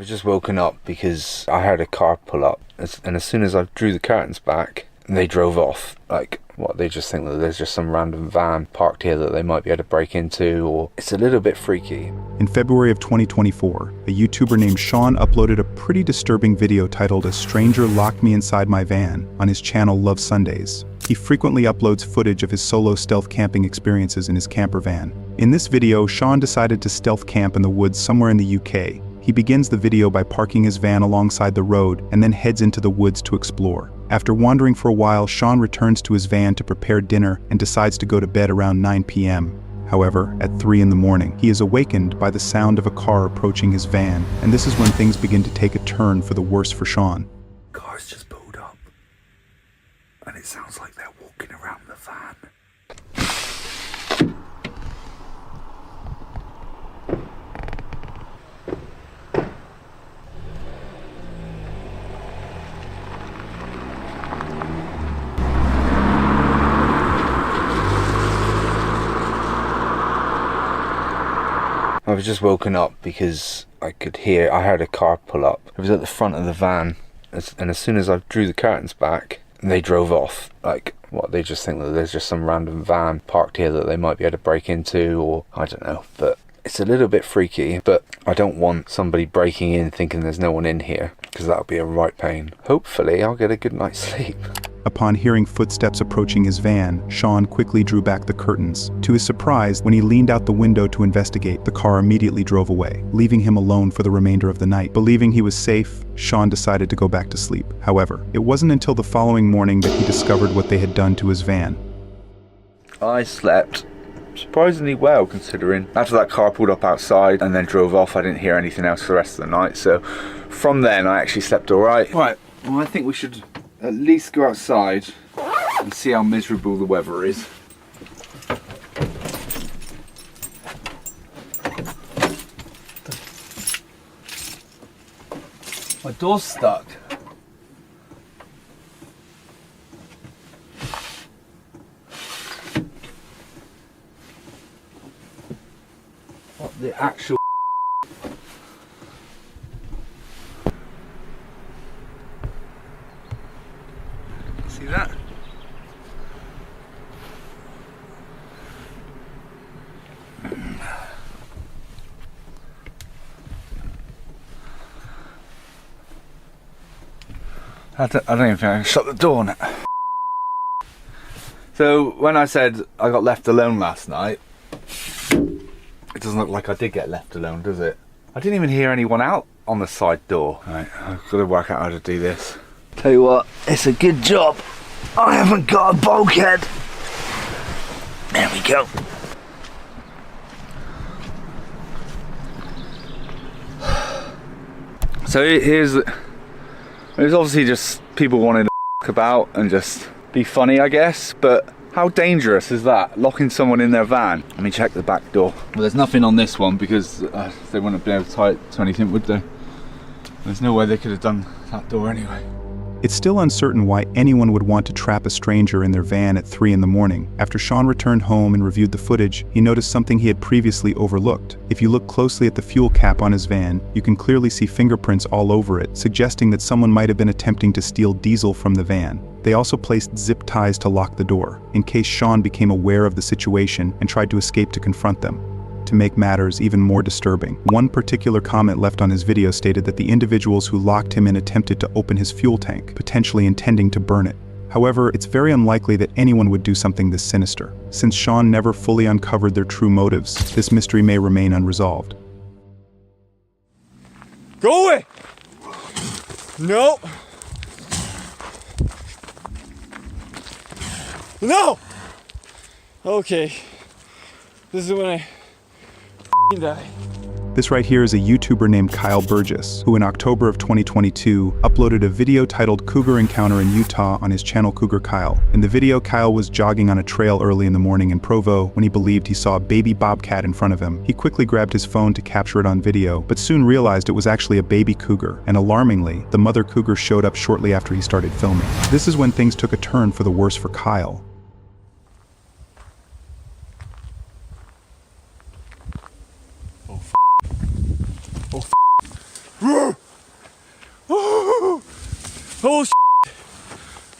I've just woken up because I heard a car pull up, and as soon as I drew the curtains back, they drove off. Like, what, they just think that there's just some random van parked here that they might be able to break into, or it's a little bit freaky. In February of 2024, a YouTuber named Sean uploaded a pretty disturbing video titled "A Stranger Locked Me Inside My Van" on his channel Love Sundays. He frequently uploads footage of his solo stealth camping experiences in his camper van. In this video, Sean decided to stealth camp in the woods somewhere in the UK. He begins the video by parking his van alongside the road and then heads into the woods to explore. After wandering for a while, Sean returns to his van to prepare dinner and decides to go to bed around 9 p.m. However, at 3 in the morning, he is awakened by the sound of a car approaching his van, and this is when things begin to take a turn for the worse for Sean. Car's just pulled up, and it sounds like they're walking around the van. I've just woken up because I heard a car pull up. It was at the front of the van, and as soon as I drew the curtains back, they drove off. Like, what, they just think that there's just some random van parked here that they might be able to break into, or I don't know. But it's a little bit freaky, but I don't want somebody breaking in thinking there's no one in here, because that'll be a right pain. Hopefully I'll get a good night's sleep. Upon hearing footsteps approaching his van, Sean quickly drew back the curtains. To his surprise, when he leaned out the window to investigate, the car immediately drove away, leaving him alone for the remainder of the night. Believing he was safe, Sean decided to go back to sleep. However, it wasn't until the following morning that he discovered what they had done to his van. I slept surprisingly well, considering after that car pulled up outside and then drove off, I didn't hear anything else for the rest of the night. So from then I actually slept all right. Right, well, I think we should at least go outside and see how miserable the weather is. My door's stuck. What the actual see that? I don't even think I can shut the door on it. So when I said I got left alone last night, it doesn't look like I did get left alone, does it? I didn't even hear anyone out on the side door. Right, I've got to work out how to do this. Tell you what, it's a good job I haven't got a bulkhead. There we go. So there's obviously just people wanting to f*** about and just be funny, I guess, but how dangerous is that, locking someone in their van? Let me check the back door. Well, there's nothing on this one because they wouldn't be able to tie it to anything, would they? There's no way they could have done that door anyway. It's still uncertain why anyone would want to trap a stranger in their van at 3 in the morning. After Sean returned home and reviewed the footage, he noticed something he had previously overlooked. If you look closely at the fuel cap on his van, you can clearly see fingerprints all over it, suggesting that someone might have been attempting to steal diesel from the van. They also placed zip ties to lock the door, in case Sean became aware of the situation and tried to escape to confront them. To make matters even more disturbing, one particular comment left on his video stated that the individuals who locked him in attempted to open his fuel tank, potentially intending to burn it. However, it's very unlikely that anyone would do something this sinister. Since Sean never fully uncovered their true motives, this mystery may remain unresolved. Go away! No! No! Okay. This is when I die. This right here is a YouTuber named Kyle Burgess, who in October of 2022 uploaded a video titled Cougar Encounter in Utah on his channel Cougar Kyle. In the video, Kyle was jogging on a trail early in the morning in Provo when he believed he saw a baby bobcat in front of him. He quickly grabbed his phone to capture it on video, but soon realized it was actually a baby cougar, and alarmingly, the mother cougar showed up shortly after he started filming. This is when things took a turn for the worse for Kyle. Oh,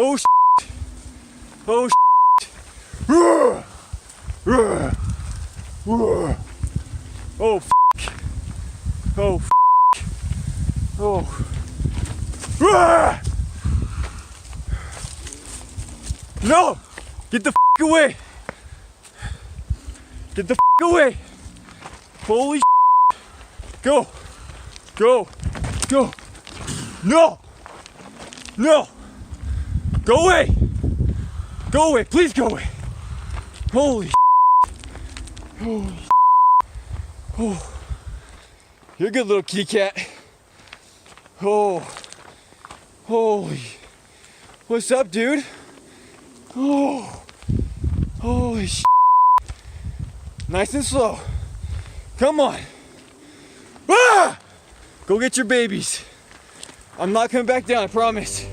Oh shit. Oh shit. Oh f***. Oh f***. Oh. No! Get the f*** away! Get the f*** away! Holy shit. Go! Go! Go! No! No! Go away! Go away! Please go away! Holy shit. Holy shit. Oh. You're a good little kitty cat. Oh. Holy. What's up, dude? Oh. Holy shit. Nice and slow. Come on. Ah! Go get your babies. I'm not coming back down, I promise.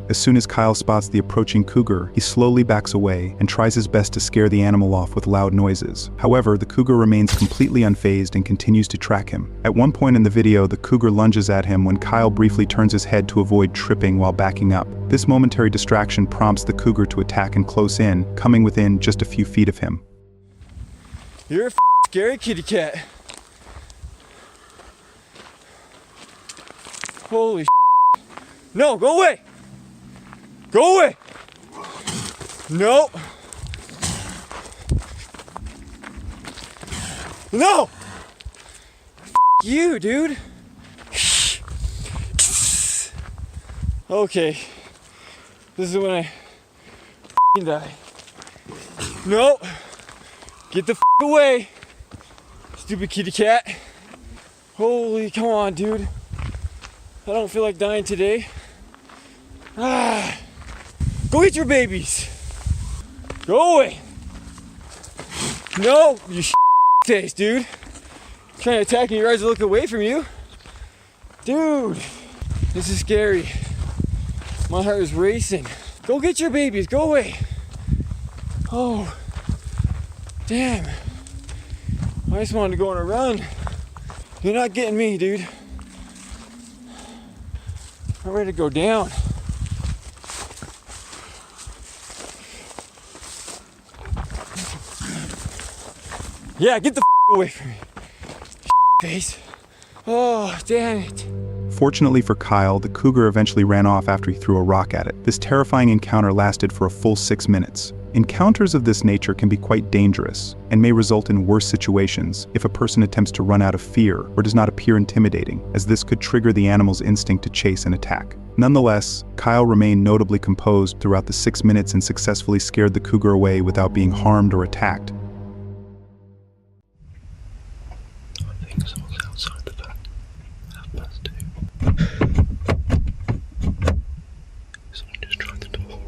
As soon as Kyle spots the approaching cougar, he slowly backs away and tries his best to scare the animal off with loud noises. However, the cougar remains completely unfazed and continues to track him. At one point in the video, the cougar lunges at him when Kyle briefly turns his head to avoid tripping while backing up. This momentary distraction prompts the cougar to attack and close in, coming within just a few feet of him. You're a scary kitty cat. Holy shit. No, go away! Go away! No! No! You, dude! Okay. This is when I die. No! Get the away! Stupid kitty cat. Holy, come on, dude. I don't feel like dying today. Ah. Go get your babies. Go away. No, you face, dude. Trying to attack me, your eyes are looking away from you. Dude, this is scary. My heart is racing. Go get your babies, go away. Oh, damn. I just wanted to go on a run. You're not getting me, dude. I'm ready to go down. Yeah, get the away from me, face. Oh, damn it. Fortunately for Kyle, the cougar eventually ran off after he threw a rock at it. This terrifying encounter lasted for a full 6 minutes. Encounters of this nature can be quite dangerous and may result in worse situations if a person attempts to run out of fear or does not appear intimidating, as this could trigger the animal's instinct to chase and attack. Nonetheless, Kyle remained notably composed throughout the 6 minutes and successfully scared the cougar away without being harmed or attacked. I think someone's outside the van. 2:30. Someone just tried the door.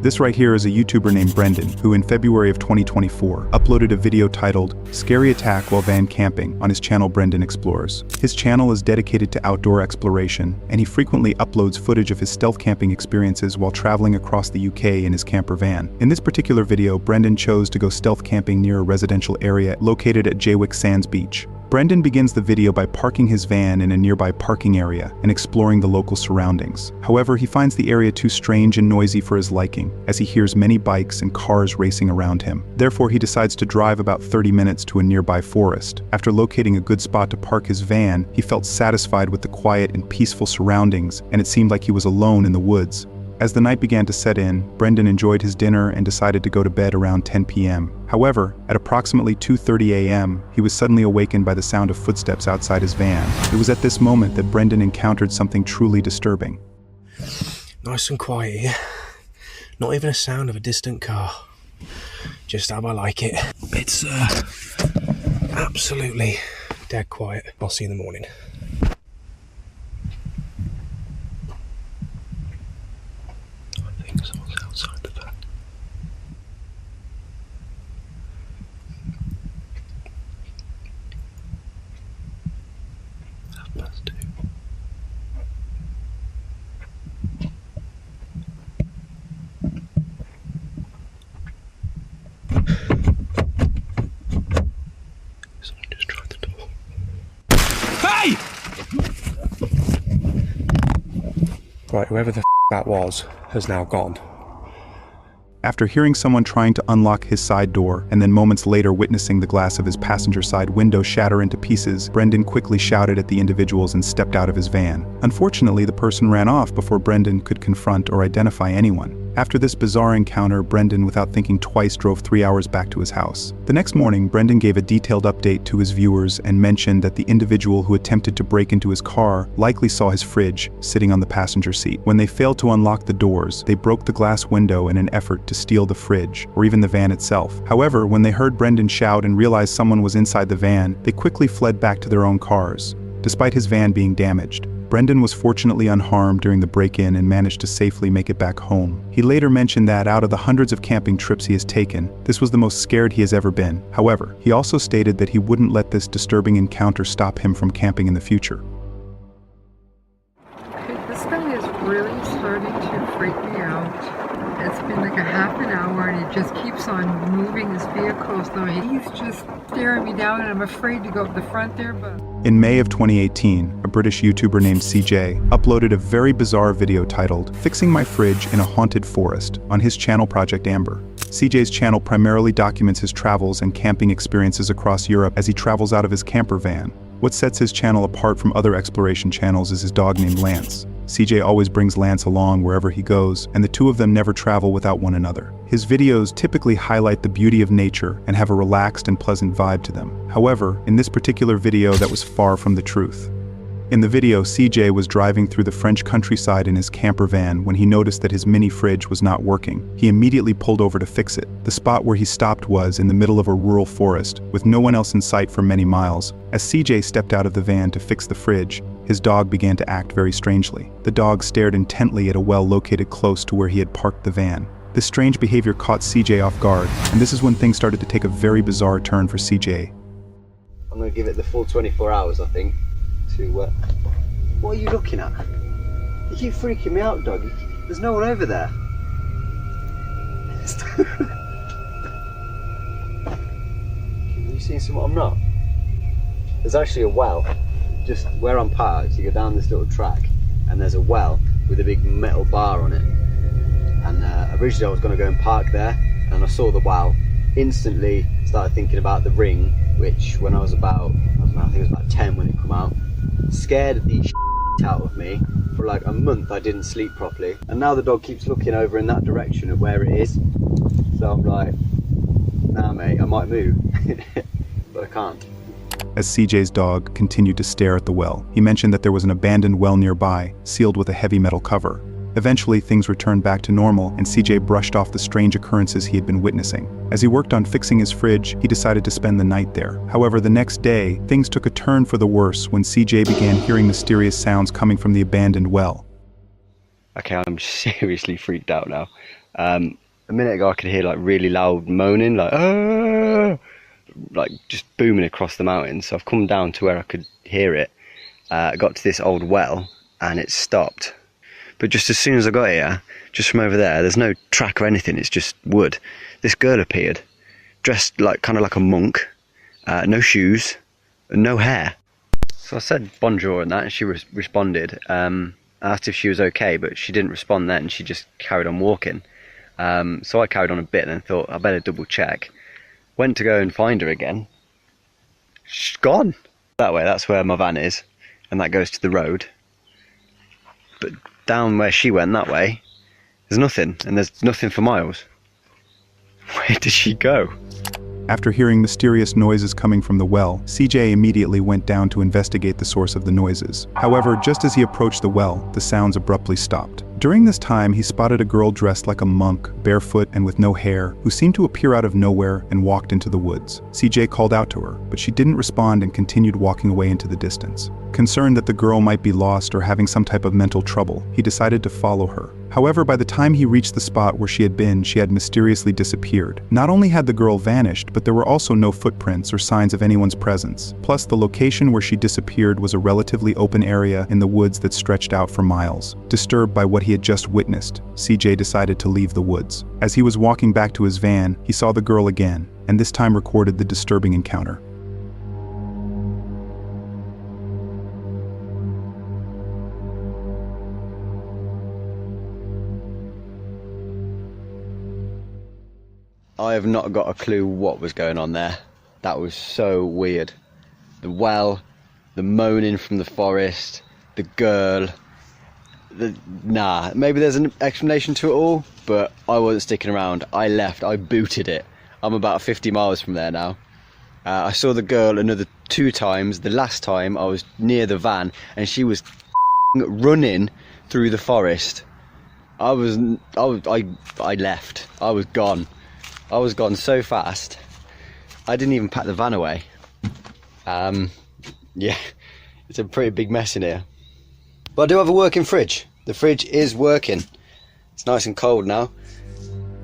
This right here is a YouTuber named Brendan, who in February of 2024 uploaded a video titled "Scary Attack While Van Camping" on his channel Brendan Explores. His channel is dedicated to outdoor exploration, and he frequently uploads footage of his stealth camping experiences while traveling across the UK in his camper van. In this particular video, Brendan chose to go stealth camping near a residential area located at Jaywick Sands Beach. Brendan begins the video by parking his van in a nearby parking area and exploring the local surroundings. However, he finds the area too strange and noisy for his liking, as he hears many bikes and cars racing around him. Therefore, he decides to drive about 30 minutes to a nearby forest. After locating a good spot to park his van, he felt satisfied with the quiet and peaceful surroundings, and it seemed like he was alone in the woods. As the night began to set in, Brendan enjoyed his dinner and decided to go to bed around 10 p.m. However, at approximately 2:30 a.m., he was suddenly awakened by the sound of footsteps outside his van. It was at this moment that Brendan encountered something truly disturbing. Nice and quiet here. Not even a sound of a distant car. Just how I like it. It's absolutely dead quiet. I'll see you in the morning. I think someone's outside the van. 2:30. Someone just tried the door. Hey! Right, whoever the that was has now gone. After hearing someone trying to unlock his side door, and then moments later witnessing the glass of his passenger side window shatter into pieces, Brendan quickly shouted at the individuals and stepped out of his van. Unfortunately, the person ran off before Brendan could confront or identify anyone. After this bizarre encounter, Brendan, without thinking twice, drove 3 hours back to his house. The next morning, Brendan gave a detailed update to his viewers and mentioned that the individual who attempted to break into his car likely saw his fridge sitting on the passenger seat. When they failed to unlock the doors, they broke the glass window in an effort to steal the fridge, or even the van itself. However, when they heard Brendan shout and realized someone was inside the van, they quickly fled back to their own cars. Despite his van being damaged, Brendan was fortunately unharmed during the break-in and managed to safely make it back home. He later mentioned that out of the hundreds of camping trips he has taken, this was the most scared he has ever been. However, he also stated that he wouldn't let this disturbing encounter stop him from camping in the future. This guy is really starting to freak me out. It's been like a half an hour and he just keeps on moving his vehicle, so he's just staring me down and I'm afraid to go up the front there, but... In May of 2018, a British YouTuber named CJ uploaded a very bizarre video titled "Fixing My Fridge in a Haunted Forest" on his channel Project Amber. CJ's channel primarily documents his travels and camping experiences across Europe as he travels out of his camper van. What sets his channel apart from other exploration channels is his dog named Lance. CJ always brings Lance along wherever he goes, and the two of them never travel without one another. His videos typically highlight the beauty of nature and have a relaxed and pleasant vibe to them. However, in this particular video, that was far from the truth. In the video, CJ was driving through the French countryside in his camper van when he noticed that his mini fridge was not working. He immediately pulled over to fix it. The spot where he stopped was in the middle of a rural forest, with no one else in sight for many miles. As CJ stepped out of the van to fix the fridge, his dog began to act very strangely. The dog stared intently at a well located close to where he had parked the van. This strange behavior caught CJ off guard, and this is when things started to take a very bizarre turn for CJ. I'm going to give it the full 24 hours, I think, to... What are you looking at? You keep freaking me out, dog. There's no one over there. Have you seen something I'm not? There's actually a well. Just where I'm parked, you go down this little track, and there's a well with a big metal bar on it. And originally I was going to go and park there, and I saw the well. Instantly started thinking about the ring, which when I was about, I don't know, I think it was about 10 when it came out, scared the out of me. For like a month I didn't sleep properly, and now the dog keeps looking over in that direction of where it is. So I'm like, nah mate, I might move, but I can't. As CJ's dog continued to stare at the well, he mentioned that there was an abandoned well nearby, sealed with a heavy metal cover. Eventually, things returned back to normal, and CJ brushed off the strange occurrences he had been witnessing. As he worked on fixing his fridge, he decided to spend the night there. However, the next day, things took a turn for the worse when CJ began hearing mysterious sounds coming from the abandoned well. Okay, I'm seriously freaked out now. A minute ago I could hear like really loud moaning, like "Aah!" like just booming across the mountains. So I've come down to where I could hear it. I got to this old well and it stopped. But just as soon as I got here, just from over there, there's no track or anything, it's just wood. This girl appeared, dressed like kind of like a monk, no shoes, and no hair. So I said bonjour and that, and she responded. I asked if she was okay, but she didn't respond then, she just carried on walking. So I carried on a bit and thought I better double check. Went to go and find her again. She's gone. That way, that's where my van is, and that goes to the road. But down where she went that way, there's nothing, and there's nothing for miles. Where did she go? After hearing mysterious noises coming from the well, CJ immediately went down to investigate the source of the noises. However, just as he approached the well, the sounds abruptly stopped. During this time, he spotted a girl dressed like a monk, barefoot and with no hair, who seemed to appear out of nowhere and walked into the woods. CJ called out to her, but she didn't respond and continued walking away into the distance. Concerned that the girl might be lost or having some type of mental trouble, he decided to follow her. However, by the time he reached the spot where she had mysteriously disappeared. Not only had the girl vanished, but there were also no footprints or signs of anyone's presence. Plus, the location where she disappeared was a relatively open area in the woods that stretched out for miles. Disturbed by what he had just witnessed, CJ decided to leave the woods. As he was walking back to his van, he saw the girl again, and this time recorded the disturbing encounter. I have not got a clue what was going on there. That was so weird. The well, the moaning from the forest, the girl. Nah, maybe there's an explanation to it all, but I wasn't sticking around. I left, I booted it. I'm about 50 miles from there now. I saw the girl another 2 times. The last time I was near the van and she was running through the forest. I left. I was gone. I was gone so fast. I didn't even pack the van away. Yeah, it's a pretty big mess in here. But I do have a working fridge. The fridge is working. It's nice and cold now.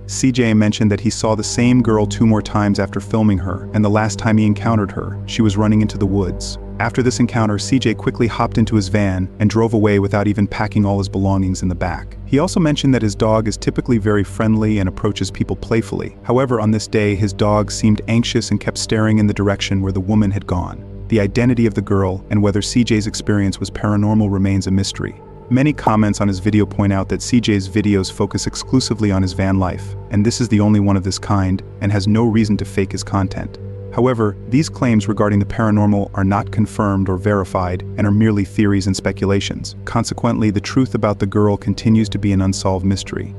CJ mentioned that he saw the same girl 2 more times after filming her, and the last time he encountered her, she was running into the woods. After this encounter, CJ quickly hopped into his van and drove away without even packing all his belongings in the back. He also mentioned that his dog is typically very friendly and approaches people playfully. However, on this day, his dog seemed anxious and kept staring in the direction where the woman had gone. The identity of the girl and whether CJ's experience was paranormal remains a mystery. Many comments on his video point out that CJ's videos focus exclusively on his van life, and this is the only one of this kind, and has no reason to fake his content. However, these claims regarding the paranormal are not confirmed or verified and are merely theories and speculations. Consequently, the truth about the girl continues to be an unsolved mystery.